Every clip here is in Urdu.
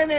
NA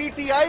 PTI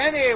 NA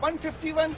151,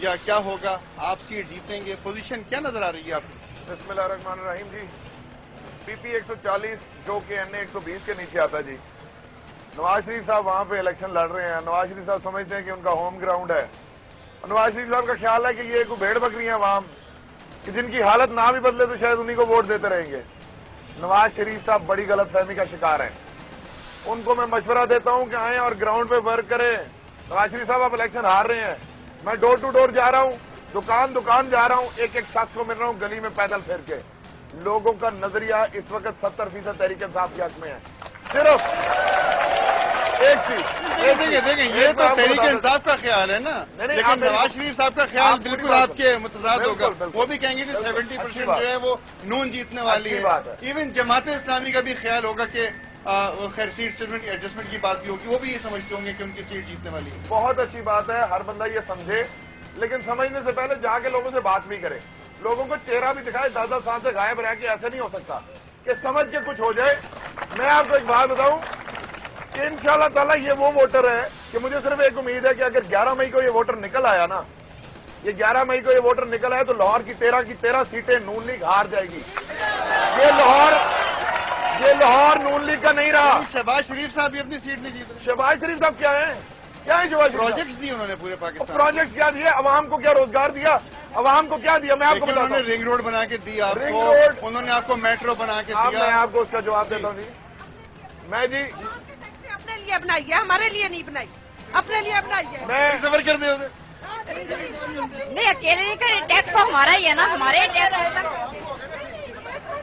یا کیا ہوگا؟ آپ سیٹ جیتیں گے؟ پوزیشن کیا نظر آ رہی ہے آپ کی؟ بسم اللہ الرحمن الرحیم جی، پی پی 140 جو کہ این اے 120 کے نیچے آتا ہے جی. نواز شریف صاحب وہاں پہ الیکشن لڑ رہے ہیں. نواز شریف صاحب سمجھتے ہیں کہ ان کا ہوم گراؤنڈ ہے. نواز شریف صاحب کا خیال ہے کہ یہ کوئی بھیڑ بکری ہیں عوام کہ جن کی حالت نہ بھی بدلے تو شاید انہیں کو ووٹ دیتے رہیں گے. نواز شریف صاحب بڑی غلط فہمی کا شکار ہیں. ان کو میں مشورہ دیتا ہوں کہ آئیں اور گراؤنڈ پہ ورک کریں. نواز شریف صاحب آپ الیکشن ہار رہے ہیں. میں ڈور ٹو ڈور جا رہا ہوں, دکان جا رہا ہوں, ایک شخص کو مل رہا ہوں گلی میں پیدل پھر کے. لوگوں کا نظریہ اس وقت 70% تحریک انصاف کے حق میں ہے. صرف ایک چیز دیکھیں یہ تو تحریک انصاف کا خیال ہے نا, لیکن نواز شریف صاحب کا خیال بالکل آپ کے متضاد ہوگا. وہ بھی کہیں گے کہ 70% جو ہے وہ نون جیتنے والی ہے. ایون جماعت اسلامی کا بھی خیال ہوگا کہ خیر سیٹ ایڈجسٹمنٹ کی بات بھی ہوگی, وہ بھی یہ سمجھتے ہوں گے کہ ان کی سیٹ جیتنے والی ہے. بہت اچھی بات ہے, ہر بندہ یہ سمجھے, لیکن سمجھنے سے پہلے جا کے لوگوں سے بات بھی کرے, لوگوں کو چہرہ بھی دکھائے. 10 سال سے غائب رہ کے ایسے نہیں ہو سکتا کہ سمجھ کے کچھ ہو جائے. میں آپ کو ایک بات بتاؤں کہ انشاءاللہ تعالیٰ یہ وہ ووٹر ہے کہ مجھے صرف ایک امید ہے کہ اگر 11 مئی کو یہ ووٹر نکل آیا نا, یہ 11 مئی کو یہ ووٹر نکل آیا تو لاہور کی 13 سیٹیں نون لیگ ہار جائے گی. یہ لاہور نون لیگ کا نہیں رہا. شہباز شریف صاحب بھی اپنی سیٹ نہیں جیت رہے. شہباز شریف صاحب کیا ہیں شہباز شریف پروجیکٹس دیے انہوں نے پورے پاکستان. پروجیکٹس کیا دیے, عوام کو کیا روزگار دیا, عوام کو کیا دیا؟ میں آپ کو بتاتا ہوں. انہوں نے رنگ روڈ بنا کے دی آپ کو, انہوں نے آپ کو میٹرو بنا کے دیا. میں آپ کو اس کا جواب دیتا ہوں جی. میں جی اپنے لیے بنائی ہے, ہمارے لیے نہیں بنائی, اپنے لیے بنائی ہے. میں سفر کر دے ہوتے نہیں اکیلے نہیں کرے, ٹیکس تو ہمارا ہی ہے نا, ہمارے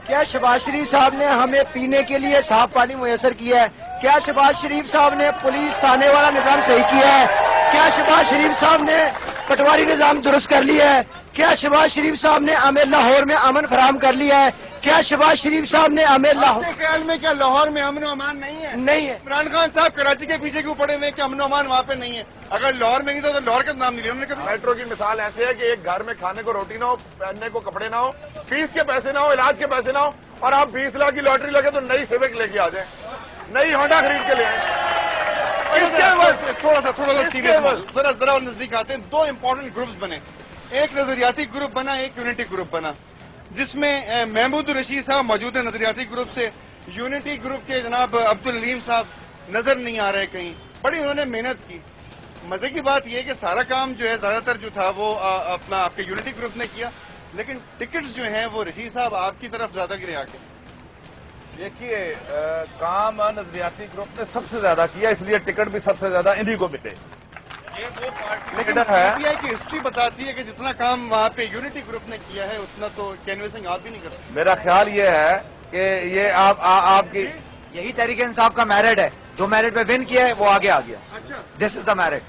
کیا شہباز شریف صاحب نے ہمیں پینے کے لیے صاف پانی میسر کیا ہے؟ کیا شہباز شریف صاحب نے پولیس تھانے والا نظام صحیح کیا ہے؟ کیا شہباز شریف صاحب نے پٹواری نظام درست کر لیا ہے؟ کیا شہباز شریف صاحب نے ہمیں لاہور میں امن فراہم کر لیا ہے؟ کیا شہباز شریف صاحب نے ہمیں آپ کے خیال میں کیا لاہور میں امن و امان نہیں ہے؟ نہیں ہے. عمران خان صاحب کراچی کے پیچھے کیوں پڑے ہوئے کہ امن و امان وہاں پہ نہیں ہے؟ اگر لاہور میں نہیں تھا تو لاہور کا نام نہیں لیا انہوں نے کبھی. میٹرو کی مثال ایسے ہے کہ ایک گھر میں کھانے کو روٹی نہ ہو, پہننے کو کپڑے نہ ہو, فیس کے پیسے نہ ہو, علاج کے پیسے نہ ہو, اور آپ 20 لاکھ کی لاٹری لگے تو نئی سیوک لے کے آ جائیں, نئی ہونڈا خرید کے لے آئیں. تھوڑا سا سیریس ذرا اور نزدیک آتے ہیں. 2 امپورٹنٹ گروپس بنے, ایک نظریاتی گروپ بنا, ایک یونٹی گروپ بنا, جس میں محمود رشید صاحب موجود ہیں نظریاتی گروپ سے. یونٹی گروپ کے جناب عبدالعلیم صاحب نظر نہیں آ رہے کہیں. بڑی انہوں نے محنت کی. مزے کی بات یہ کہ سارا کام جو ہے زیادہ تر جو تھا وہ اپنا آپ کے یونٹی گروپ نے کیا, لیکن ٹکٹس جو ہیں وہ رشید صاحب آپ کی طرف زیادہ گرے آ کے. دیکھیے کام نظریاتی گروپ نے سب سے زیادہ کیا, اس لیے ٹکٹ بھی سب سے زیادہ انہی کو ملے. لیکن پی آئی کی ہسٹری بتاتی ہے کہ جتنا کام وہاں پہ یونٹی گروپ نے کیا ہے اتنا تو کینویسنگ آپ بھی نہیں کر سکتے. میرا خیال یہ ہے کہ یہ آپ کی یہی تحریک انصاف کا میرٹ ہے, جو میرٹ پہ ون کیا ہے وہ آگے آ گیا. اچھا, دس از دا میرٹ.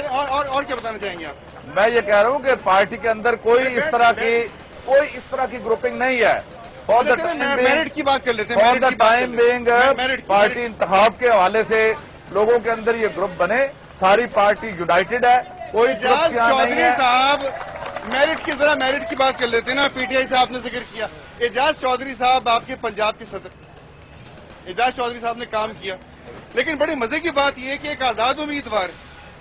اور کیا بتانا چاہیں گے آپ؟ میں یہ کہہ رہا ہوں کہ پارٹی کے اندر کوئی اس طرح کی گروپنگ نہیں ہے. میرٹ کی بات کر لیتے ہیں. ٹائم بینگ پارٹی انتخاب کے حوالے سے لوگوں کے اندر یہ گروپ بنے, ساری پارٹی یونائٹڈ ہے, کوئی اعجاز چودھری صاحب میرٹ کی بات کر لیتے ہیں نا. پی ٹی آئی صاحب نے ذکر کیا. اعجاز چودھری صاحب آپ کے پنجاب کے صدر, اعجاز چودھری صاحب نے کام کیا, لیکن بڑی مزے کی بات یہ ہے کہ ایک آزاد امیدوار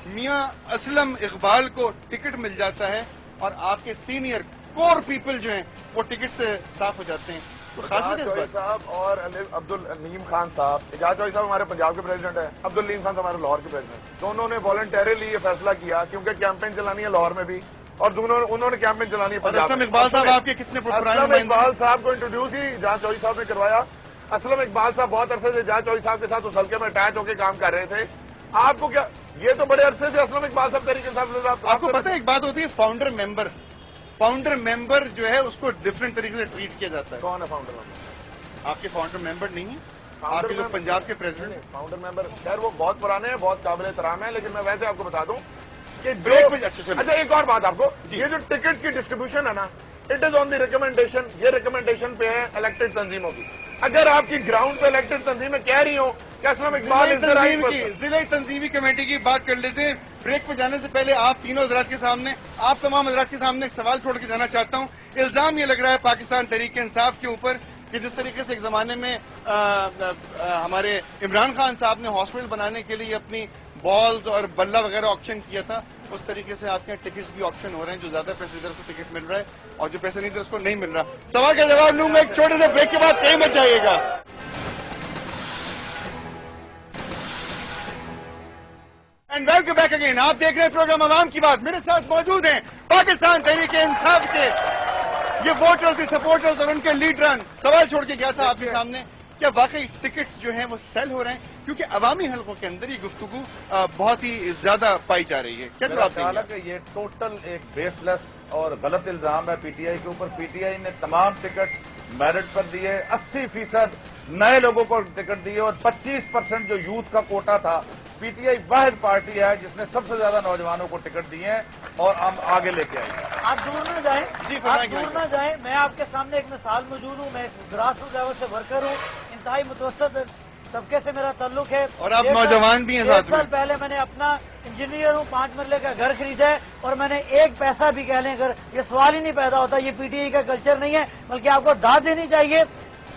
میاں اسلم اقبال کو ٹکٹ مل جاتا ہے اور آپ کے سینئر کور پیپل جو ہیں وہ ٹکٹ سے صاف ہو جاتے ہیں. صاحب اور عبدالعلیم خان صاحب, اعجاز چودھری صاحب ہمارے پنجاب کے پریزیڈنٹ ہیں, عبدالعلیم خان ہمارے لاہور کے پریزیڈنٹ. دونوں نے والنٹریلی یہ فیصلہ کیا کیونکہ کیمپین چلانی ہے لاہور میں بھی, اور انہوں نے کیمپین چلانی ہے پنجاب میں. اسلم اقبال صاحب آپ کے کتنے اسلم اقبال صاحب کو انٹروڈیوس ہی اعجاز چودھری صاحب نے کروایا. اسلم اقبال صاحب بہت عرصے سے اعجاز چودھری صاحب کے ساتھ اس حلقے میں اٹیچ ہو کے کام کر رہے تھے. آپ کو کیا, یہ تو بڑے عرصے سے اسلم اقبال صاحب تحریک انصاف. آپ کو پتہ ہے ایک بات ہوتی ہے فاؤنڈر ممبر جو ہے اس کو ڈفرینٹ طریقے سے ٹریٹ کیا جاتا ہے. کون ہے فاؤنڈر ممبر؟ آپ کے فاؤنڈر ممبر نہیں ہیں, آپ کے جو پنجاب کے پریزیڈنٹ. فاؤنڈر ممبر خیر وہ بہت پرانے ہیں, بہت قابل احترام ہے, لیکن میں ویسے آپ کو بتا دوں کہ اچھا ایک اور بات آپ کو, یہ جو ٹکٹ کی ڈسٹریبیوشن ہے نا, it is on the recommendation, یہ ریکمنڈیشن پہ ہے الیکٹڈ تنظیموں کی. اگر آپ کی گراؤنڈ پہ الیکٹڈ تنظیمیں کہہ رہی ہوں کہ اسلم اقبال ضلعی تنظیمی کمیٹی کی بات کر لیتے ہیں. بریک پہ جانے سے پہلے آپ تینوں حضرات کے سامنے, آپ تمام حضرات کے سامنے ایک سوال چھوڑ کے جانا چاہتا ہوں. الزام یہ لگ رہا ہے پاکستان تحریک انصاف کے اوپر کہ جس طریقے سے ایک زمانے میں ہمارے عمران خان صاحب نے ہاسپٹل بنانے کے لیے اپنی بالز اور بلہ وغیرہ آکشن کیا تھا، اس طریقے سے آپ کے ٹکٹس بھی آکشن ہو رہے ہیں. جو زیادہ پیسے ادھر کو ٹکٹ مل رہا ہے اور جو پیسے نہیں ادھر اس کو نہیں مل رہا. سوال کا جواب لوں گا ایک چھوٹے سے بریک کے بعد، کہیں مت جائیے گا. And welcome back again. آپ دیکھ رہے ہیں پروگرام عوام کی بات. میرے ساتھ موجود ہیں پاکستان تحریک انصاف کے یہ ووٹرز، سپورٹرز اور ان کے لیڈران. سوال چھوڑ کے گیا تھا آپ کے سامنے، کیا واقعی ٹکٹس جو ہیں وہ سیل ہو رہے ہیں؟ کیونکہ عوامی حلقوں کے اندر یہ گفتگو بہت ہی زیادہ پائی جا رہی ہے. کیا جواب دیں گے؟ حالانکہ یہ ٹوٹل ایک بیس لیس اور غلط الزام ہے پی ٹی آئی کے اوپر. پی ٹی آئی نے تمام ٹکٹس میرٹ پر دیے، 80% نئے لوگوں کو ٹکٹ دیے اور 25% جو یوتھ کا کوٹا تھا. پی ٹی آئی واحد پارٹی ہے جس نے سب سے زیادہ نوجوانوں کو ٹکٹ دیے ہیں اور ہم آگے لے کے آئیں گے. آپ دور نہ جائیں، جی آپ دور نہ جائیں. میں آپ کے سامنے ایک مثال موجود ہوں. میں گراس روٹ لیول سے ورکر ہوں، انتہائی متوسط طبقے سے میرا تعلق ہے. اور آپ نوجوان بھی ہیں ساتھ میں. 1 سال پہلے میں نے اپنا انجینئر ہوں 5 مرلے کا گھر خریدا ہے اور میں نے ایک پیسہ بھی کہہ لیں اگر یہ سوال ہی نہیں پیدا ہوتا. یہ پی ٹی آئی کا کلچر نہیں ہے، بلکہ آپ کو داد دینی چاہیے.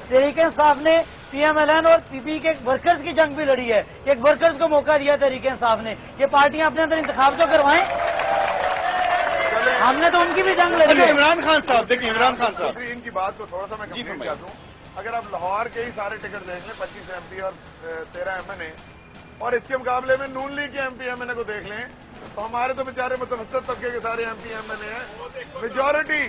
تحریک انصاف نے پی ایم ایل این اور پی پی کے ورکرز کی جنگ بھی لڑی ہے. ایک ورکرز کو موقع دیا تحریک انصاف نے. یہ پارٹیاں اپنے اندر انتخاب تو کروائیں، ہم نے تو ان کی بھی جنگ لڑی اچھا ہے. عمران خان صاحب دیکھیں، عمران خان صاحب ان کی بات کو تھوڑا سا میں کمپلیٹ کر دوں. اگر آپ لاہور کے ہی سارے ٹکٹ دیکھ لیں، 25 ایم پی اور 13 ایم این اے، اور اس کے مقابلے میں نون لیگ کے ایم پی ایم این اے کو دیکھ لیں تو ہمارے تو بیچارے متوسط طبقے کے سارے ایم پی ایم این اے ہیں میجورٹی.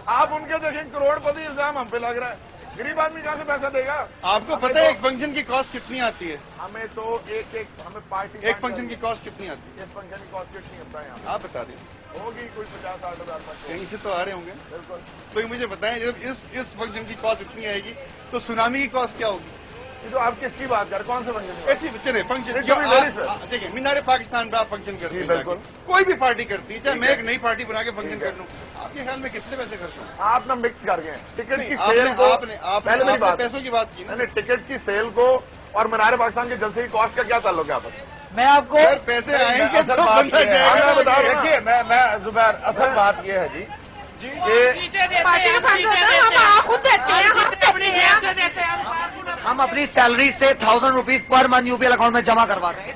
آپ ان کے دیکھیں کروڑ پتی الزام ہم پہ لگ رہا ہے. غریب آدمی کہاں سے پیسہ دے گا؟ آپ کو پتہ ہے ایک فنکشن کی کاسٹ کتنی آتی ہے؟ ہمیں تو ہمیں پارٹی ایک فنکشن کی کاسٹ کتنی آتی ہے؟ اس فنکشن کی کاسٹ کتنی ہوتا ہے یہاں؟ آپ بتا دیں. ہوگی کوئی 50-60 ہزار تک. کہیں سے تو آ رہے ہوں گے. بالکل. تو مجھے بتائیں جب اس فنکشن کی کاسٹ اتنی آئے گی تو سونامی کی کاسٹ کیا ہوگی؟ یہ تو آپ کس کی بات کر رہے ہیں؟ کون سے فنکشن کی؟ اچھی چلے function It will be very fair. دیکھیں مینار پاکستان پہ آپ فنکشن کرتے ہیں. بالکل. کوئی بھی پارٹی کرتی ہے، چاہے ٹھیک میں ہے. ایک نئی پارٹی بنا کے فنکشن ٹھیک ہے. کر لوں، آپ کے خیال میں کتنے پیسے خرچ ہوں؟ آپ نہ مکس کر گئے. ٹکٹ کی آپ سیل نے کو پہلے میری بات پیسوں کی بات کی نا. ٹکٹس کی سیل کو اور منار پاکستان کے جلسے کی کاسٹ کا کیا تعلق ہے آپس میں؟ میں آپ کو اگر پیسے آئیں گے تو اصل بات بندہ یہ ہے، جائے گا. میں بتا رہا ہوں. دیکھیے میں زبیر، اصل بات یہ ہے جی جی کہ پارٹی کا فنڈ ہوتا ہے، ہم خود دیتے ہیں، ہم دیتے ہیں. ہم اپنی سیلری سے 1000 rupees per month U P L account میں جمع کرواتے ہیں.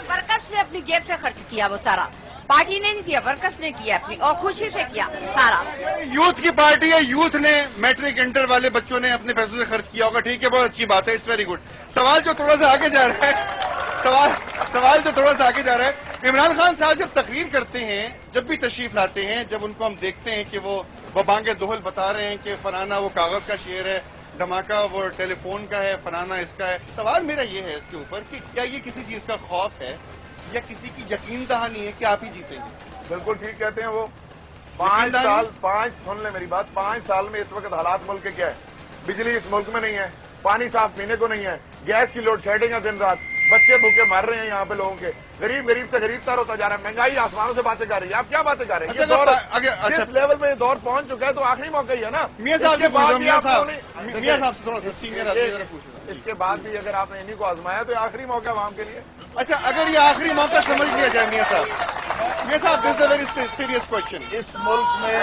ورکرس نے اپنی جیب سے خرچ کیا وہ سارا. پارٹی نے نہیں کیا، ورکرس نے کیا اپنی اور خوشی سے کیا سارا. یوتھ کی پارٹی ہے، یوتھ نے میٹرک انٹر والے بچوں نے اپنے پیسوں سے خرچ کیا ہوگا. ٹھیک ہے، بہت اچھی بات ہے، اٹس ویری گڈ. سوال جو تھوڑا سا آگے جا رہا ہے، سوال جو تھوڑا سا آگے جا رہا ہے، عمران خان صاحب جب تقریر کرتے ہیں، جب بھی تشریف لاتے ہیں، جب ان کو ہم دیکھتے ہیں کہ وہ بانگ دوہل بتا رہے ہیں کہ فلانا وہ کاغذ کا شعر ہے، دھماکہ وہ ٹیلی فون کا ہے، فلانا اس کا ہے. سوال میرا یہ ہے اس کے اوپر کہ کیا یہ کسی چیز کا خوف ہے یا کسی کی یقین دہانی ہے کہ آپ ہی جیتیں گے؟ بالکل ٹھیک کہتے ہیں وہ. یقین 5 سن لیں میری بات. 5 سال میں اس وقت حالات ملک کے کیا ہے؟ بجلی اس ملک میں نہیں ہے، پانی صاف پینے کو نہیں ہے، گیس کی لوڈ شیڈنگ ہے دن رات، بچے بھوکے مر رہے ہیں یہاں پہ لوگوں کے، غریب سے غریب تر ہوتا جا رہا ہے، مہنگائی آسمانوں سے باتیں کر رہی ہے. آپ کیا باتیں کر رہے ہیں؟ یہ دور جس لیول پہ یہ دور پہنچ چکا ہے تو آخری موقع ہی ہے نا. میاں صاحب سے پوچھو، میاں صاحب سے تھوڑا سا سینئر آدمی ذرا پوچھو. اس کے بعد بھی اگر آپ نے انہیں کو آزمایا تو یہ آخری موقع عوام کے لیے. اچھا اگر یہ آخری موقع سمجھ لیا جائے میاں صاحب دس اے ویری سیریس کوشچن. اس ملک میں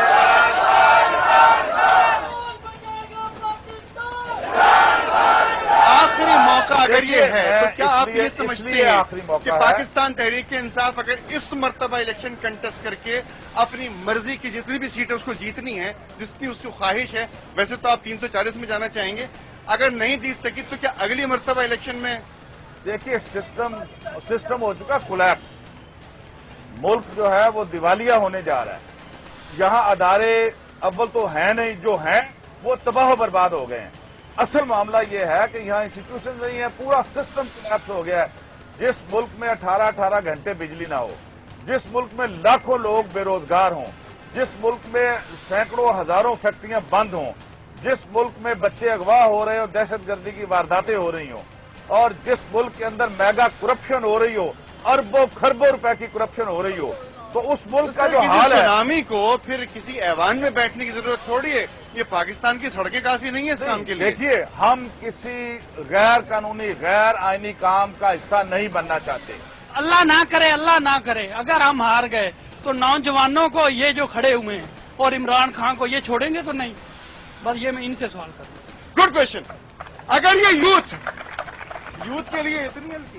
آخری موقع اگر یہ ہے تو کیا آپ یہ اس سمجھتے لیے ہیں آخری موقع کہ ہے پاکستان تحریک انصاف اگر اس مرتبہ الیکشن کنٹیسٹ کر کے اپنی مرضی کی جتنی بھی سیٹیں اس کو جیتنی ہے، جتنی اس کی خواہش ہے، ویسے تو آپ 340 میں جانا چاہیں گے، اگر نہیں جیت سکی تو کیا اگلی مرتبہ الیکشن میں؟ دیکھیے سسٹم ہو چکا کولیپس. ملک جو ہے وہ دیوالیہ ہونے جا رہا ہے. یہاں ادارے اول تو ہیں نہیں، جو ہیں وہ تباہ و برباد ہو گئے ہیں. اصل معاملہ یہ ہے کہ یہاں انسٹیٹیوشن نہیں ہے، پورا سسٹم کولیپس ہو گیا ہے. جس ملک میں 18 گھنٹے بجلی نہ ہو، جس ملک میں لاکھوں لوگ بے روزگار ہوں، جس ملک میں سینکڑوں ہزاروں فیکٹریاں بند ہوں، جس ملک میں بچے اغوا ہو رہے ہوں، دہشت گردی کی وارداتیں ہو رہی ہوں، اور جس ملک کے اندر میگا کرپشن ہو رہی ہو، اربوں خربوں روپے کی کرپشن ہو رہی ہو، تو اس ملک کا جو حال ہے، سونامی کو پھر کسی ایوان میں بیٹھنے کی ضرورت تھوڑی ہے. یہ پاکستان کی سڑکیں کافی نہیں ہیں اس کام کے لیے. دیکھیے ہم کسی غیر قانونی غیر آئینی کام کا حصہ نہیں بننا چاہتے. اللہ نہ کرے، اللہ نہ کرے اگر ہم ہار گئے تو نوجوانوں کو یہ جو کھڑے ہوئے ہیں اور عمران خان کو یہ چھوڑیں گے تو نہیں. بس یہ میں ان سے سوال کروں. Good question. اگر یہ یوتھ کے لیے اتنی ہلکی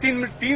3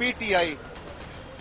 PTI,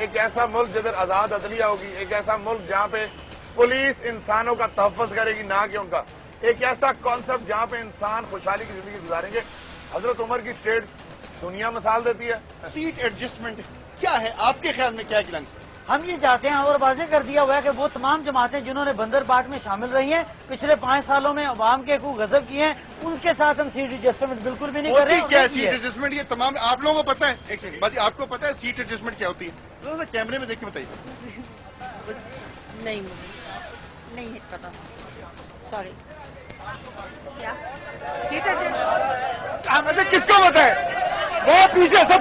ایک ایسا ملک جدھر آزاد عدلیہ ہوگی، ایک ایسا ملک جہاں پہ پولیس انسانوں کا تحفظ کرے گی نہ کہ ان کا، ایک ایسا کانسیپٹ جہاں پہ انسان خوشحالی کی زندگی گزاریں گے. حضرت عمر کی اسٹیٹ دنیا مثال دیتی ہے. سیٹ ایڈجسٹمنٹ کیا ہے آپ کے خیال میں؟ کیا گیلانی صاحب؟ ہم یہ چاہتے ہیں اور واضح کر دیا ہوا ہے کہ وہ تمام جماعتیں جنہوں نے بندر پارٹ میں شامل رہی ہیں پچھلے 5 سالوں میں عوام کے حقوق غصب کیے ہیں، ان کے ساتھ ہم سیٹ ایڈجسٹمنٹ بالکل بھی نہیں کر رہے ہیں. کیا ہے سیٹ ایڈجسٹمنٹ؟ یہ تمام آپ لوگوں کو پتا ہے؟ ایک سیکنڈ باجی، آپ کو پتا ہے سیٹ ایڈجسٹمنٹ کیا ہوتی ہے؟ ذرا سا کیمرے میں دیکھ کے بتائیے. نہیں نہیں پتا. سوری. کیا سیٹ اچھا کس کو پتا ہے؟ وہ پیچھے، سب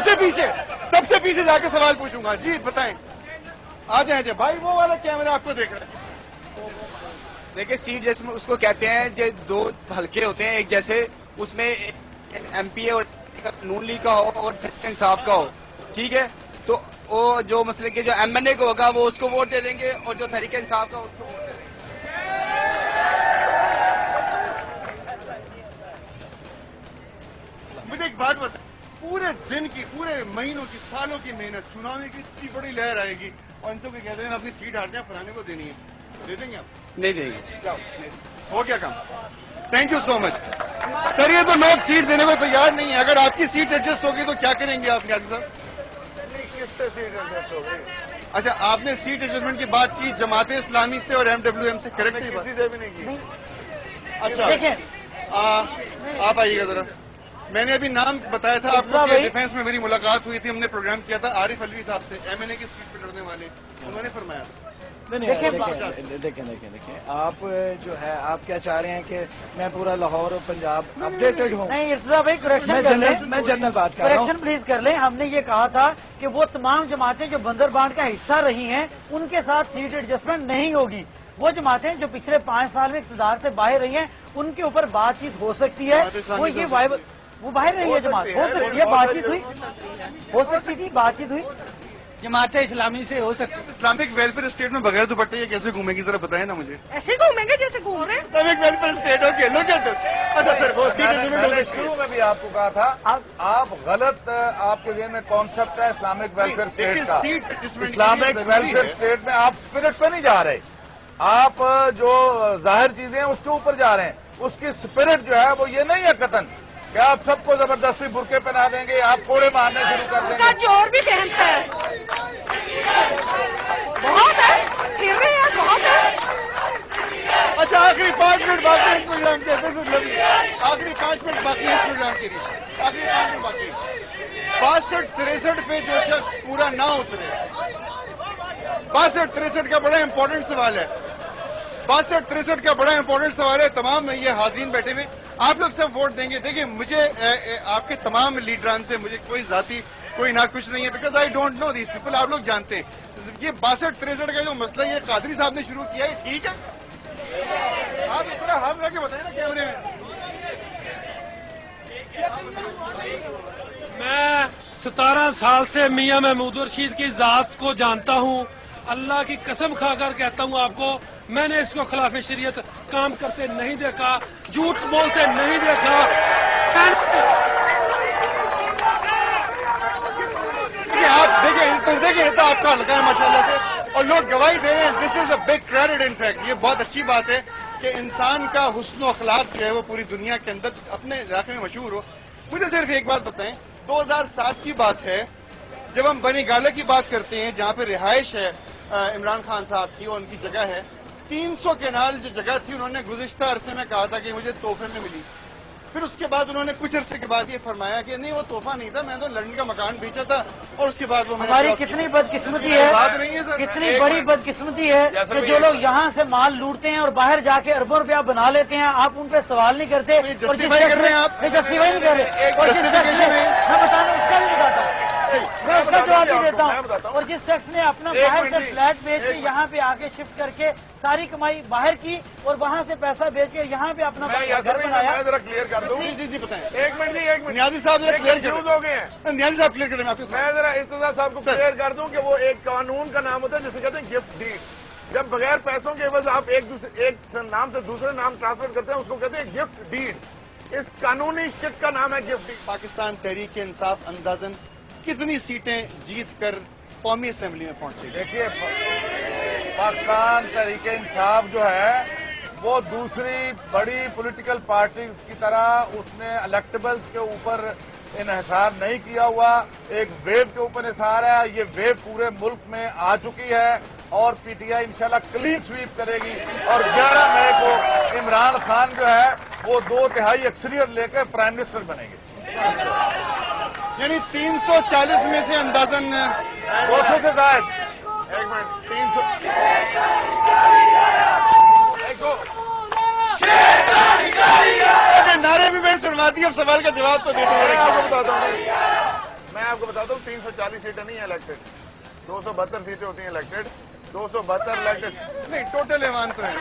سے پیچھے جا کے سوال پوچھوں گا. جی بتائیں. آ جائیں بھائی، وہ والا کیمرہ آپ کو دیکھ رہا ہے. دیکھیں سیٹ جیسے اس کو کہتے ہیں جو 2 حلقے ہوتے ہیں ایک جیسے، اس میں ایم پی اے اور نون لیگ کا ہو اور تحریک انصاف کا ہو، ٹھیک ہے؟ تو وہ جو مسئلے کے جو ایم این اے کو ہوگا وہ اس کو ووٹ دے دیں گے اور جو تحریک انصاف کا اس کو ووٹ دے دیں گے. مجھے ایک بات بتا، پورے دن کی، پورے مہینوں کی، سالوں کی محنت، سونامی کی اتنی بڑی لہر آئے گی اور ان کو کہتے ہیں اپنی سیٹ ہار جائیں، فلانے کو دینی ہے، دے دیں گے آپ؟ نہیں دیں گے. ہو گیا کام. تھینک یو سو مچ. سر یہ تو لوگ سیٹ دینے کو تیار نہیں ہے. اگر آپ کی سیٹ ایڈجسٹ ہوگی تو کیا کریں گے آپ نیازی صاحب؟ کس سے سیٹ ایڈجسٹ ہو گئی؟ اچھا آپ نے سیٹ ایڈجسٹمنٹ کی بات کی جماعت اسلامی سے اور ایم ڈبلیو ایم سے، کریکٹ نہیں؟ کسی سے بھی نہیں کی. اچھا آپ آئیے گا ذرا. میں نے ابھی نام بتایا تھا آپ کو کہ ڈیفینس میں میری ملاقات ہوئی تھی، ہم نے پروگرام کیا تھا عارف الوی صاحب سے، ایم این اے کی سیٹ پہ لڑنے والے، انہوں نے فرمایا. دیکھیں آپ جو ہے آپ کیا چاہ رہے ہیں کہ میں پورا لاہور اور پنجاب اپڈیٹڈ ہوں؟ نہیں ارتضیٰ بھائی کریکشن کر لیں، میں جنرل بات کر رہا ہوں. کریکشن پلیز کر لیں. ہم نے یہ کہا تھا کہ وہ تمام جماعتیں جو بندر بانٹ کا حصہ رہی ہیں ان کے ساتھ سیٹ ایڈجسٹمنٹ نہیں ہوگی. وہ جماعتیں جو پچھلے 5 سال میں اقتدار سے باہر رہی ہیں ان کے اوپر بات چیت ہو سکتی ہے. وہ باہر رہی ہے جماعت، ہو سکتی ہے، بات چیت ہوئی، ہو سکتی تھی، بات چیت ہوئی. جماعت اسلامی سے ہو سکتی. اسلامک ویلفیئر اسٹیٹ میں بغیر دوپٹے یہ کیسے گھومے گی؟ ذرا بتائیں نا مجھے. ایسے گھومیں گے جیسے گھوم رہے ہیں. Islamic welfare state okay look at this. اچھا سر وہ سیٹ ایڈجسٹمنٹ شروع میں بھی آپ کو کہا تھا آپ غلط، آپ کے ذہن میں کانسیپٹ ہے اسلامک ویلفیئر اسٹیٹ کا. اسلامک ویلفیئر اسٹیٹ میں آپ اسپرٹ پہ نہیں جا رہے، آپ جو ظاہر چیزیں ہیں اس کے اوپر جا رہے ہیں. اس کی اسپرٹ جو ہے وہ یہ نہیں ہے قطن کہ آپ سب کو زبردستی برقعے پہنا دیں گے، آپ کوڑے مارنے شروع کر دیں گے. چور بھی پہنتا ہے، بہت ہے، پھر رہے ہیں بہت ہے. اچھا آخری 5 منٹ باقی اس پروگرام کے، آخری 5 منٹ باقی اس پروگرام کے لیے، آخری 5 منٹ باقی. 62-63 پہ جو شخص پورا نہ اترے، 62-63 کا بڑا امپورٹنٹ سوال ہے. 62-63 کا بڑا امپورٹنٹ سوال ہے. تمام یہ حاضرین بیٹھے ہوئے آپ لوگ سب ووٹ دیں گے. دیکھیں مجھے آپ کے تمام لیڈران سے مجھے کوئی ذاتی کوئی نہ کچھ نہیں ہے، because I don't know these people. آپ لوگ جانتے ہیں یہ 62-63 کا جو مسئلہ یہ قادری صاحب نے شروع کیا ہے، ٹھیک ہے؟ آپ اتنا ہاتھ رکھ کے بتائیں نا کیمرے میں. میں 17 سال سے میاں محمود رشید کی ذات کو جانتا ہوں. اللہ کی قسم کھا کر کہتا ہوں آپ کو، میں نے اس کو خلاف شریعت کام کرتے نہیں دیکھا، جھوٹ بولتے نہیں دیکھا. آپ دیکھیں تو آپ کا حلقہ ہے ماشاءاللہ سے اور لوگ گواہی دے رہے ہیں. This is a big credit. In fact یہ بہت اچھی بات ہے کہ انسان کا حسن و اخلاق جو ہے وہ پوری دنیا کے اندر اپنے علاقے میں مشہور ہو. مجھے صرف ایک بات بتائیں، 2007 کی بات ہے جب ہم بنی گالہ کی بات کرتے ہیں جہاں پہ رہائش ہے عمران خان صاحب کی اور ان کی جگہ ہے، 300 کنال جو جگہ تھی انہوں نے گزشتہ عرصے میں کہا تھا کہ مجھے تحفے میں ملی. پھر اس کے بعد انہوں نے کچھ عرصے کے بعد یہ فرمایا کہ نہیں وہ تحفہ نہیں تھا، میں تو لندن کا مکان بیچا تھا. اور اس کے بعد وہ ہماری کتنی بدقسمتی ہے، کتنی بڑی بدقسمتی ہے کہ جو لوگ یہاں سے مال لوٹتے ہیں اور باہر جا کے اربوں روپیہ بنا لیتے ہیں، آپ ان پہ سوال نہیں کرتے. جسٹیفائی کر رہے ہیں آپ؟ جسٹیفائی نہیں کر رہے. میں بتانا اس کا بھی بتاتا ہوں، میں اس کا جواب بھی دیتا ہوں. اور جس شخص نے اپنا باہر سے فلیٹ بیچ کے یہاں پہ آ کے شفٹ کر کے ساری کمائی باہر کی اور وہاں سے پیسہ بیچ کے یہاں پہ اپنا گھر بنایا. ذرا کلیئر کر دوں. جی بتائیں. ایک منٹ نیازی صاحب ذرا کلیئر کنفیوز ہو گئے ہیں. نیازی صاحب کلیئر کریں. میں ذرا ارتضیٰ صاحب کو کلیئر کر دوں کہ وہ ایک قانون کا نام ہوتا ہے جسے کہتے ہیں گفٹ ڈیڈ. جب بغیر پیسوں کے عوض آپ ایک نام سے دوسرے نام ٹرانسفر کرتے ہیں اس کو کہتے ہیں گفٹ ڈیڈ. اس قانونی شٹ کا نام ہے گفٹ ڈیڈ. پاکستان تحریک انصاف اندازن کتنی سیٹیں جیت کر قومی اسمبلی میں پہنچے گی. دیکھیے پاکستان تحریک انصاف جو ہے وہ دوسری بڑی پولیٹیکل پارٹیز کی طرح اس نے الیکٹیبلز کے اوپر انحصار نہیں کیا ہوا. ایک ویو کے اوپر انحصار ہے. یہ ویو پورے ملک میں آ چکی ہے اور پی ٹی آئی انشاءاللہ کلین سویپ کرے گی اور 11 مئی کو عمران خان جو ہے وہ 2/3 اکثریت لے کے پرائم منسٹر بنیں گے. یعنی 340 میں سے اندازاً 200 سے زائد. ایک منٹ 300 نعرے بھی میں نے سنوا دی. اب سوال کا جواب تو دیتے میں آپ کو بتاتا ہوں 340 سیٹیں نہیں ہیں الیکٹڈ. 272 سیٹیں ہوتی ہیں الیکٹڈ. 272 الیکٹڈ نہیں. ٹوٹل ایوان تو ہے.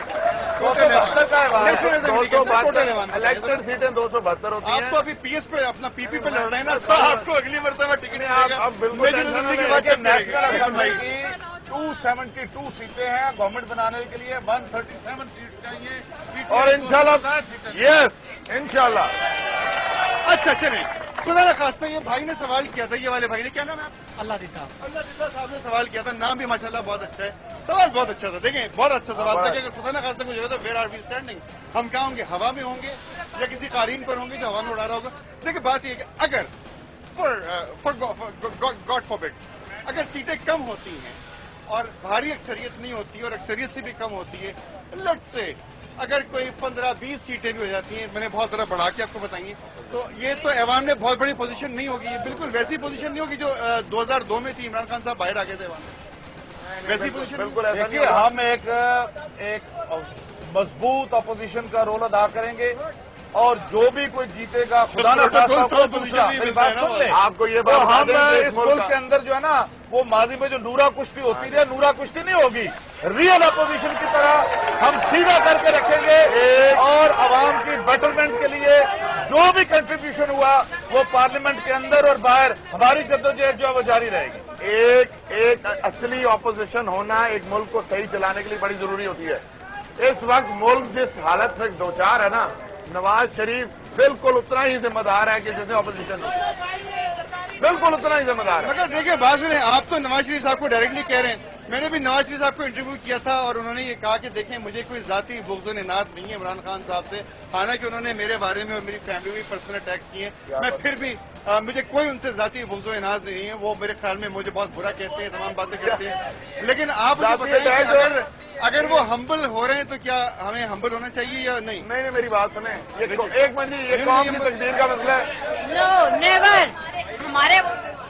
272 کا ایوان الیکٹڈ سیٹیں 272 ہوتی ہیں. آپ تو ابھی پی ایس پہ اپنا پی پی پہ لڑ رہے ہیں نا, تو آپ کو اگلی مرتبہ ٹکٹ نہیں آئے گا. اب بالکل نیشنل اسمبلی کی 272 سیٹیں ہیں گورنمنٹ بنانے کے لیے. 137 سیٹ چاہیے اور انشاءاللہ یس انشاءاللہ. اچھا چلیں, خدا نہ خواستہ یہ بھائی نے سوال کیا تھا, یہ والے بھائی نے, کیا نام ہے آپ؟ اللہ دیتا. اللہ دیتا صاحب نے سوال کیا تھا. نام بھی ماشاءاللہ بہت اچھا ہے. سوال بہت اچھا تھا. دیکھیں بہت اچھا سوال تھا کہ اگر خدا نہ خواستہ کچھ ہوگا تو ویئر آر وی اسٹینڈنگ, ہم کیا ہوں گے, ہوا میں ہوں گے یا کسی قارین پر ہوں گے جو ہوا میں اڑا رہا ہوگا. دیکھیں بات یہ ہے کہ اگر گاڈ فوربڈ اگر سیٹیں کم ہوتی ہیں اور بھاری اکثریت نہیں ہوتی اور اکثریت سے بھی کم ہوتی ہے, لٹ سے اگر کوئی 15-20 سیٹیں بھی ہو جاتی ہیں, میں نے بہت ذرا بڑھا کے آپ کو بتائیے, تو یہ تو ایوان میں بہت بڑی پوزیشن نہیں ہوگی. یہ بالکل ویسی پوزیشن نہیں ہوگی جو 2002 میں تھی. عمران خان صاحب باہر آ گئے تھے ایوان سے. ویسی پوزیشن بالکل ایسا نہیں. دیکھیے ہم ایک مضبوط اپوزیشن کا رول ادا کریں گے اور جو بھی کوئی جیتے گا خدا نہ خواستہ میری بات سن لیں. آپ کو یہ تو بات ہم اس ملک کے اندر جو ہے نا وہ ماضی میں جو نورا کشتی ہوتی رہی, نورا کشتی نہیں ہوگی. ریئل اپوزیشن کی طرح ہم سیدھا کر کے رکھیں گے اور عوام کی بیٹرمنٹ کے لیے جو بھی کنٹریبیوشن ہوا وہ پارلیمنٹ کے اندر اور باہر ہماری جدوجہد جو ہے وہ جاری رہے گی. ایک اصلی اپوزیشن ہونا ایک ملک کو صحیح چلانے کے لیے بڑی ضروری ہوتی ہے. اس وقت ملک جس حالت سے دوچار ہے نا, نواز شریف بالکل اتنا ہی ذمہ دار ہے کہ جس نے اپوزیشن بالکل اتنا ہی ذمہ دار ہے. مگر دیکھیں بات سنیں, آپ تو نواز شریف صاحب کو ڈائریکٹلی کہہ رہے ہیں. میں نے بھی نواز شریف صاحب کو انٹرویو کیا تھا اور انہوں نے یہ کہا کہ دیکھیں مجھے کوئی ذاتی بغض و اناد نہیں ہے عمران خان صاحب سے, حالانکہ انہوں نے میرے بارے میں اور میری فیملی میں پرسنل اٹیکس کیے ہیں. میں پھر بھی مجھے کوئی ان سے ذاتی بغض و اناد نہیں ہے. وہ میرے خیال میں مجھے بہت برا کہتے ہیں, تمام باتیں کرتے ہیں. لیکن آپ مجھے بتائیں کہ اگر وہ ہمبل ہو رہے ہیں تو کیا ہمیں ہمبل ہونا چاہیے یا نہیں؟ نہیں میری بات سنیں, ایک منٹ جی, یہ قوم کی تقدیر کا مسئلہ ہے. نو نیور. ہمارے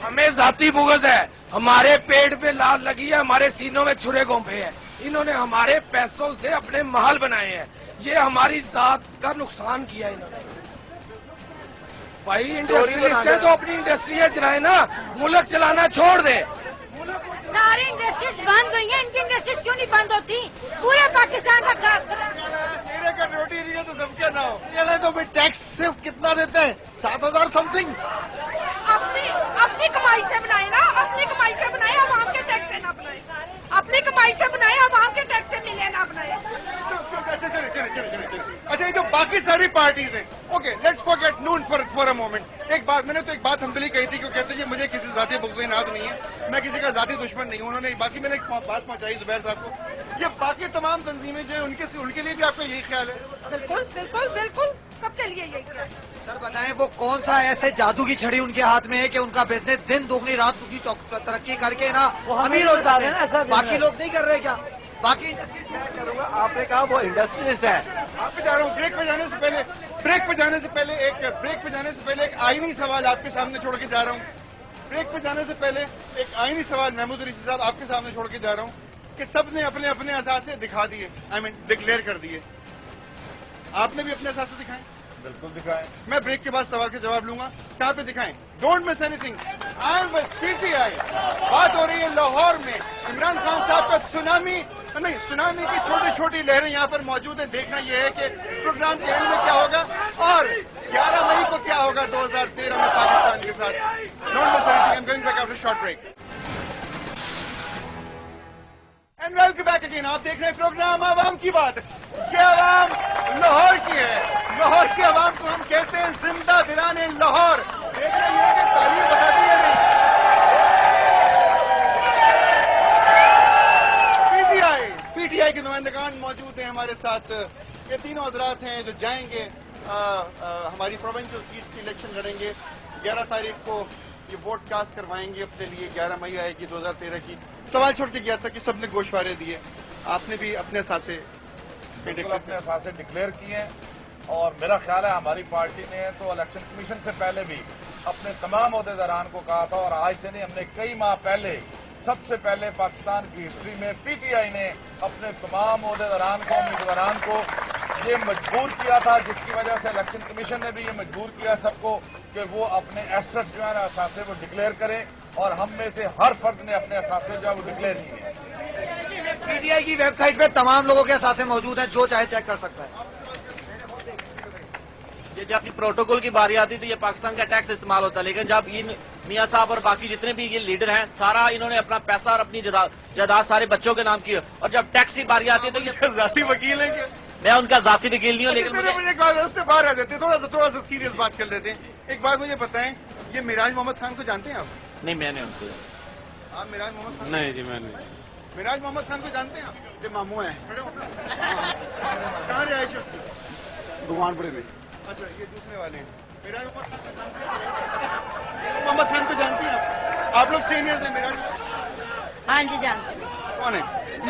ہمیں ذاتی بغض ہے, ہمارے پیٹ پہ لال لگی ہے, ہمارے سینوں میں چھرے گھونپے ہیں. انہوں نے ہمارے پیسوں سے اپنے محل بنائے ہیں. یہ ہماری ذات کا نقصان کیا انہوں نے. بھائی انڈسٹریلسٹ ہے تو اپنی انڈسٹریاں چلائیں نا, ملک چلانا چھوڑ دیں. ساری انڈسٹریز بند ہوئی ہیں, ان کی انڈسٹریز کیوں نہیں بند ہوتی؟ پورے پاکستان کا میرے گھر روٹی نہیں ہے تو سب کیا نہ ہو. تو پھر ٹیکس صرف کتنا دیتے ہیں؟ 7,000 سم تھنگ. اپنی کمائی سے بنائے نا, اپنی کمائی سے بنائے, عوام کے ٹیکس سے نہ بنائے. اپنی کمائی سے بنائے, عوام کے ٹیکس سے ملے نہ بنائے. اچھا یہ جو باقی ساری پارٹیز ہیں, okay let's forget none for a moment. ایک بات میں نے تو ایک بات ہمبلی کہی تھی کہ وہ کہتے ہیں مجھے کسی ذاتی بغض و اناد نہیں ہے, میں کسی کا ذاتی دشمن نہیں ہوں. انہوں نے باقی میں نے ایک بات پہنچائی زبیر صاحب کو, یہ باقی تمام تنظیمیں جو ہیں ان کے لیے بھی آپ کا یہی خیال ہے؟ بالکل بالکل بالکل, سب کے لیے یہی خیال ہے. سر بتائیں وہ کون سا ایسے جادو کی چھڑی ان کے ہاتھ میں ہے کہ ان کا بزنس دن دگنی رات دگنی ترقی کر کے نا امیر ہو جاتے ہیں, باقی لوگ نہیں کر رہے کیا؟ باقی انڈسٹری میں کروں گا. آپ نے کہا وہ انڈسٹریز ہے. آپ پہ جا رہا ہوں بریک پہ جانے سے پہلے ایک آئینی سوال آپ کے سامنے چھوڑ کے جا رہا ہوں. بریک پہ جانے سے پہلے ایک آئینی سوال محمود ریشی صاحب آپ کے سامنے چھوڑ کے جا رہا ہوں کہ سب نے اپنے اپنے اثاثے دکھا دیے, ڈکلیئر کر دیے. آپ نے بھی اپنے اثاثے دکھائیں؟ بالکل دکھائیں. میں بریک کے بعد سوال کا جواب لوں گا. کہاں پہ دکھائیں؟ Don't miss any thing. I am with P T I. بات ہو رہی ہے لاہور میں عمران خان صاحب کا سونامی کی چھوٹی چھوٹی لہریں یہاں پر موجود ہیں. دیکھنا یہ ہے کہ پروگرام کے اینڈ میں کیا ہوگا اور 11 مئی کو کیا ہوگا 2013 میں پاکستان کے ساتھ. Don't miss any thing. I am going back after short break. And welcome back again. آپ دیکھ رہے ہیں پروگرام عوام کی بات. یہ عوام لاہور کی ہے. لاہور کی عوام کو ہم کہتے ہیں زندہ دلانے لاہور. دیکھ رہے ہیں کہ تعلیم بتاتی ہے نہیں. PTI کے نمائندگان موجود ہیں ہمارے ساتھ. یہ تینوں حضرات ہیں جو جائیں گے ہماری پروونشل سیٹس کی الیکشن لڑیں گے. 11 تاریخ کو یہ ووٹ کاسٹ کروائیں گے اپنے لیے. 11 مئی آئے گی 2013 کی. سوال چھوڑ کے گیا تھا کہ سب نے گوشوارے دیے, آپ نے بھی اپنے اثاثے اپنے اثاثے ڈکلیئر کیے ہیں, اور میرا خیال ہے ہماری پارٹی نے تو الیکشن کمیشن سے پہلے بھی اپنے تمام عہدیداران کو کہا تھا, اور آج سے نہیں, ہم نے کئی ماہ پہلے سب سے پہلے پاکستان کی ہسٹری میں PTI نے اپنے تمام عہدیداران کو, امیدواران کو یہ مجبور کیا تھا, جس کی وجہ سے الیکشن کمیشن نے بھی یہ مجبور کیا سب کو کہ وہ اپنے ایسٹس جو ہے نا اثاثے وہ ڈکلیئر کریں, اور ہم میں سے ہر فرد نے اپنے اثاثے جو ہے وہ ڈکلیئر کیے ہیں. PTI کی ویب سائٹ پہ تمام لوگوں کے اثاثے موجود ہیں, جو چاہے چیک کر سکتا ہے. یہ جب پروٹوکول کی باری آتی تو یہ پاکستان کا ٹیکس استعمال ہوتا ہے, لیکن جب ان میاں صاحب اور باقی جتنے بھی یہ لیڈر ہیں سارا انہوں نے اپنا پیسہ اور اپنی جائیداد سارے بچوں کے نام کی, اور جب ٹیکس کی باری آتی ہے تو یہ ذاتی وکیل ہیں. میں ان کا ذاتی وکیل نہیں ہوں, لیکن ایک بات اس سے باہر آ جاتے ہیں, تھوڑا سا سیریس بات کر لیتے ہیں. ایک بات مجھے بتائیں, یہ معراج محمد خان کو جانتے ہیں آپ؟ نہیں, میں نے ان کو. آپ معراج محمد خان؟ نہیں جی, میں نہیں. معراج محمد خان کو جانتے ہیں آپ؟ یہ ماموں ہیں. کہاں رہائش ہے؟ بھگوان پورے میں. اچھا, یہ دوسرے والے ہیں. معراج محمد خان کو جانتے ہیں آپ؟ آپ لوگ سینئرز ہیں معراج محمد؟ ہاں جی جانتے ہیں. کون ہے؟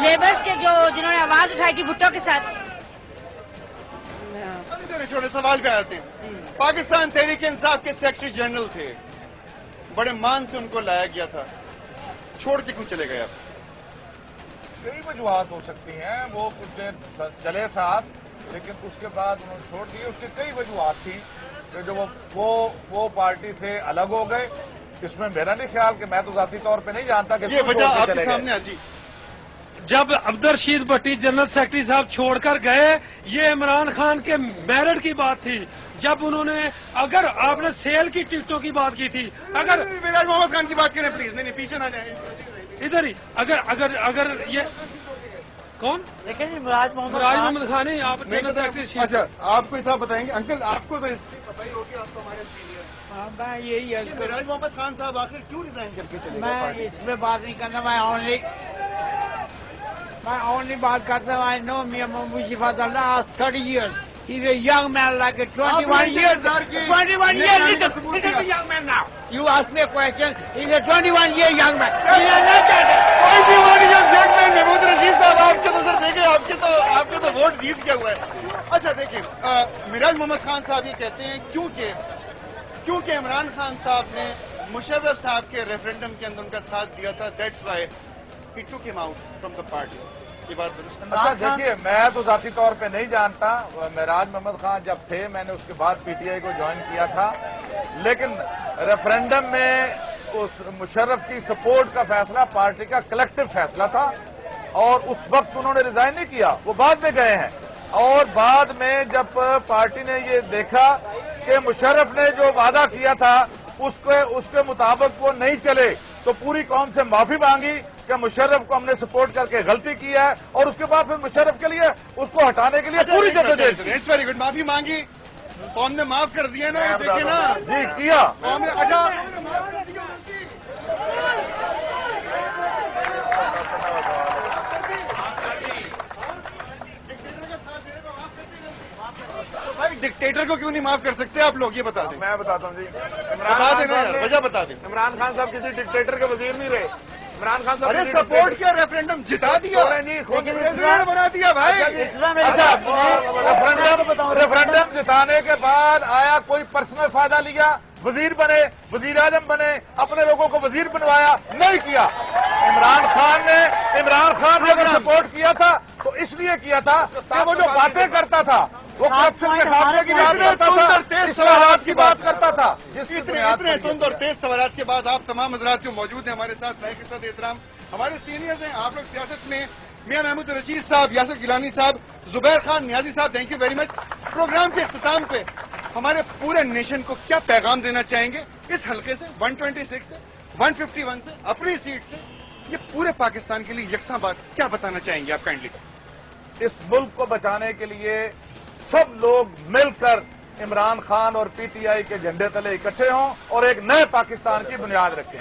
لیبرز کے جو جنہوں نے آواز اٹھائی تھی بھٹو کے ساتھ. چھوٹے سوال پہ آتے ہیں. پاکستان تحریک انصاف کے سیکرٹری جنرل تھے, بڑے مان سے ان کو لایا گیا تھا, چھوڑ کے کیوں چلے گئے آپ؟ کئی وجوہات ہو سکتی ہیں, وہ کچھ دیر چلے ساتھ, لیکن اس کے بعد انہوں نے چھوڑ دیے. اس کی کئی وجوہات تھی کہ جو وہ پارٹی سے الگ ہو گئے. اس میں میرا نہیں خیال کہ میں تو ذاتی طور پہ نہیں جانتا کہ یہ وجہ آپ کے سامنے آجی. جب عبدالرشید بھٹی جنرل سیکرٹری صاحب چھوڑ کر گئے, یہ عمران خان کے میرٹ کی بات تھی. جب انہوں نے, اگر آپ نے سیل کی ٹکٹوں کی بات کی تھی, اگر معراج محمد خان کی بات کریں پلیز. نہیں پیچھے نہ جائیں, ادھر ہی, اگر یہ کون دیکھیں جی معراج محمد خان ہے, آپ جنرل سیکرٹری. اچھا, آپ کو اتنا بتائیں گے انکل, آپ کو تو ہسٹری پتہ ہی ہوگی, آپ تو ہمارے سینئر. یہی ہے معراج محمد خان صاحب آخر کیوں ریزائن کر کے چلے گئے؟ میں اس پہ بات نہیں کرنا. میں اونلی بات کرتا ہوں. آئی نو میاں محمود شفاعت اللہ 30 years. He's a young man like a 21 years. 21 years. Listen to young man now. You ask me a question. He's a 21-year young man. He is not that. 21 years young man. Mahmood Rashid صاحب, آپ کے تو سر دیکھیں, آپ کے تو ووٹ جیت گیا ہوا ہے. اچھا دیکھیں, معراج محمد خان صاحب یہ کہتے ہیں کیونکہ عمران خان صاحب نے مشرف صاحب کے ریفرینڈم کے اندر ان کا ساتھ دیا تھا, دیٹس وائی ہی ٹوک ہم آؤٹ فرام دا پارٹی. یہ بات درست ہے؟ اچھا دیکھیے, میں تو ذاتی طور پہ نہیں جانتا. معراج محمد خان جب تھے, میں نے اس کے بعد PTI کو جوائن کیا تھا, لیکن ریفرینڈم میں اس مشرف کی سپورٹ کا فیصلہ پارٹی کا کلیکٹو فیصلہ تھا, اور اس وقت انہوں نے ریزائن نہیں کیا, وہ بعد میں گئے ہیں. اور بعد میں جب پارٹی نے یہ دیکھا کہ مشرف نے جو وعدہ کیا تھا اس کے مطابق وہ نہیں چلے, تو پوری قوم سے معافی مانگی کہ مشرف کو ہم نے سپورٹ کر کے غلطی کی ہے, اور اس کے بعد پھر مشرف کے لیے اس کو ہٹانے کے لیے پوری جدوجہد کی. ویری گڈ, معافی مانگی, قوم نے معاف کر دیا نا, دیکھیں نا. جی کیا قوم نے. اچھا بھائی, ڈکٹیٹر کو کیوں نہیں معاف کر سکتے آپ لوگ, یہ بتا دیں. میں بتاتا ہوں جی. بتا دیں نا یار, وجہ بتا دیں. عمران خان صاحب کسی ڈکٹیٹر کے وزیر نہیں رہے. عمران خان صاحب ارے سپورٹ کیا, ریفرینڈم جتا دیا, پریزیڈنٹ بنا دیا بھائی. ریفرینڈم جتانے کے بعد آیا کوئی پرسنل فائدہ لیا, وزیر بنے, وزیر اعظم بنے, اپنے لوگوں کو وزیر بنوایا, نہیں کیا. عمران خان نے اگر سپورٹ کیا تھا تو اس لیے کیا تھا کہ وہ جو باتیں کرتا تھا, وہ کرپشن کے خاتمے کی بات کرتا تھا, تیز سوالات کی بات کرتا تھا. اتنے تند اور تیز سوالات کے بعد آپ تمام حضرات جو موجود ہیں ہمارے ساتھ, بھائی کے ساتھ احترام, ہمارے سینئرز ہیں, آپ لوگ سیاست میں, میاں محمود رشید صاحب, یاسر گیلانی صاحب, زبیر Khan Niazi sahab, thank you very much. Programme کے اختتام پہ ہمارے پورے نیشن کو کیا پیغام دینا چاہیں گے اس حلقے سے, 126 سے, 151 سے, اپنی سیٹ سے, یہ پورے پاکستان کے لیے یکساں بات کیا بتانا چاہیں گے آپ کائنڈلی؟ اس ملک کو بچانے کے لیے سب لوگ مل کر عمران خان اور PTI کے جھنڈے تلے اکٹھے ہوں اور ایک نئے پاکستان کی بنیاد رکھیں.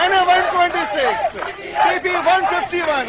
NA 126 PP 151